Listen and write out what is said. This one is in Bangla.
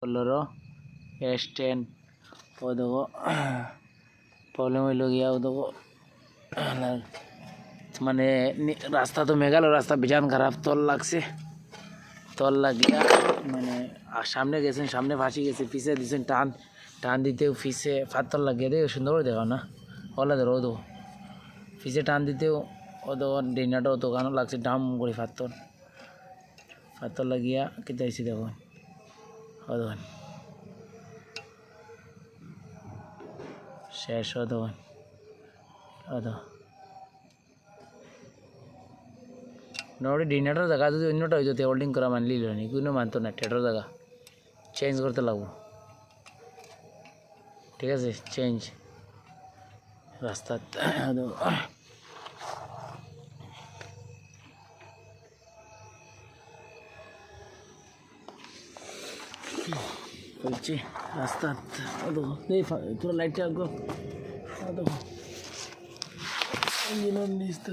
बोलेरो S10 वो देखो प्रॉब्लम হইলো গিয়া ও দেখো মানে রাস্তা তো মেঘালো রাস্তা বিজান খারাপ তল লাগছে তল লাগিয়া মানে সামনে গেছেন সামনে ফাঁসি গেছে পিছে দিয়েছেন টান টান দিতেও পিছে ফাতর লাগিয়ে দেয় সুন্দর করে দেখো না ওলা ধরো তো পিছে টান দিতেও ও তো ডিনারটাও দোকানও লাগছে ডাম করে ফাতর ফাতর লাগিয়া কেটাইছি দেখো ও দোকান শেষ ও দোকান ও তো নড়ে ডিনারের জায়গা যদি অন্যটা হয়ে যেতে হোল্ডিং করা মানলি নি কোনো মানতো না থিয়েটার জায়গা চেঞ্জ করতে লাগবো ঠিক আছে চেঞ্জ রাস্তা বলছি রাস্তা তোরা লাইটটা আগে ইঞ্জিন অন দিস তো